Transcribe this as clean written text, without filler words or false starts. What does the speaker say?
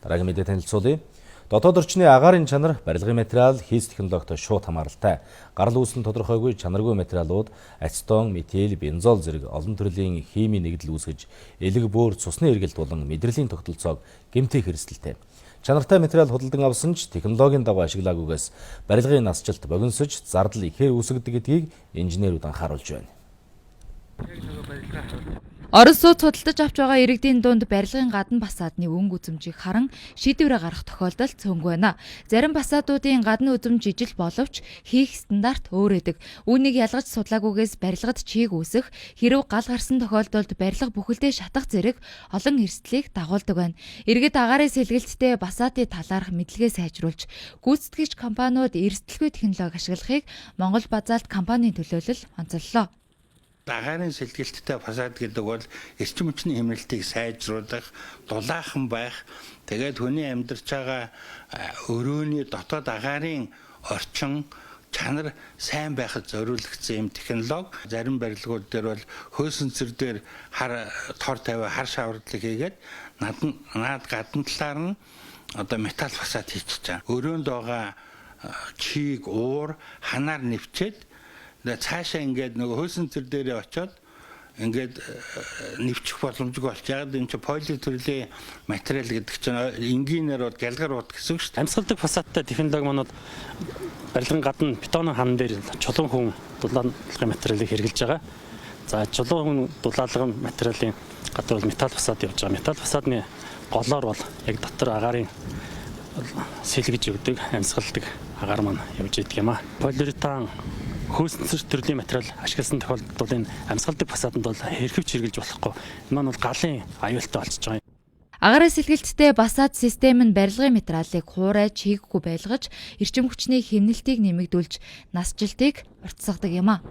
Дараагийн мэдээ танилцуулъя. Дотоод орчны агаарын чанар, барилгын материал, хийс технологитой шууд хамааралтай. Гарал үүсэлт тодорхойгүй чанаргүй материалууд ацетон, метил, бензол зэрэг олон төрлийн химийн нэгдэл үүсгэж, элэг бөөр, цусны эргэлт болон мэдрэлийн тогтолцоог гэмтэх хэрэгсэлтэй. Чанартай материал худалдан авсан ч технологийн дагуу ашиглаагүйгээс барилгын насжилт богиносож, зардал ихээр үүсгдэг гэдгийг инженерүүд анхааруулж байна. Орон сууц худалдаж авч байгаа иргэдийн дунд барилгын гадна басаадны өнгө үзэмжийг харан шийдвэрээ гаргах тохиолдол цөөнгүй байна. Зарим басаадуудын гадна үзэмж жижиг боловч хийх стандарт өөр эдэг. Үүнийг ялгаж судлаагүйгээс барилгад чийг үүсэх, хэрв гал гарсан тохиолдолд барилга бүхэлдээ шатах зэрэг олон эрсдлийг дагуулдаг байна. Иргэд агаарын сэлгэлттэй басаадын талаарх мэдлэгээ сайжруулж, гүйцэтгэгч компаниуд эрсдэлгүй технологи ашиглахыг Монгол Базальт компанийн төлөөлөл онцоллоо. Агаарын сэлгэлттэй фасад гэдэг бол эрчим хүчний хэмнэлтийг сайжруулах, дулаахан байх, тэгээд хүний амьдарч байгаа өрөөний дотоод агаарын орчин чанар сайн байхад зориулагдсан юм технологи. Зарим барилгууд дээр бол хөөсөнцөр дээр тор тавиа хар шавардлыг хийгээд наад гадна талаар нь одоо металл фасад хийчихэж байгаа. Өрөөнд байгаа чийг уур ханаар нэвчээд цаашаа ингээд нөгөө хөөсөнцөр дээрээ очиод ингээд нэвчих боломжгүй болчих. Яг энэ чинь поли төрлийн материал гэдэг чинь энгийнээр бол гялгар ууд гэсэн үг шүү дээ. Амьсгалдаг фасадтай технологи манууд барилгын гадна бетонын хан дээр чулуун хүн дулаалгын материалыг хэрэгжилж байгаа. За чулуун хүн дулаалгын материалын гадар бол металл фасад явж байгаа. Металл фасадны голоор бол яг дотор агаарын сэлгэж өгдөг амьсгалдаг агаар маань явж идэг юм аа. Полиуретан хөөсөнцөр төрлийн материал ашигласан тохиолдолд энэ амьсгалдаг фасаданд бол хэрхэвч хэрэгжилж болохгүй. Энэ маань бол галын аюултай болчихж байгаа юм. Агаарын сэлгэлттэй басаад систем нь барилгын материалыг хуурай чийггүй байлгаж, эрчим хүчний хэмнэлтийг нэмэгдүүлж, насжилтыг уртсгадаг юм а.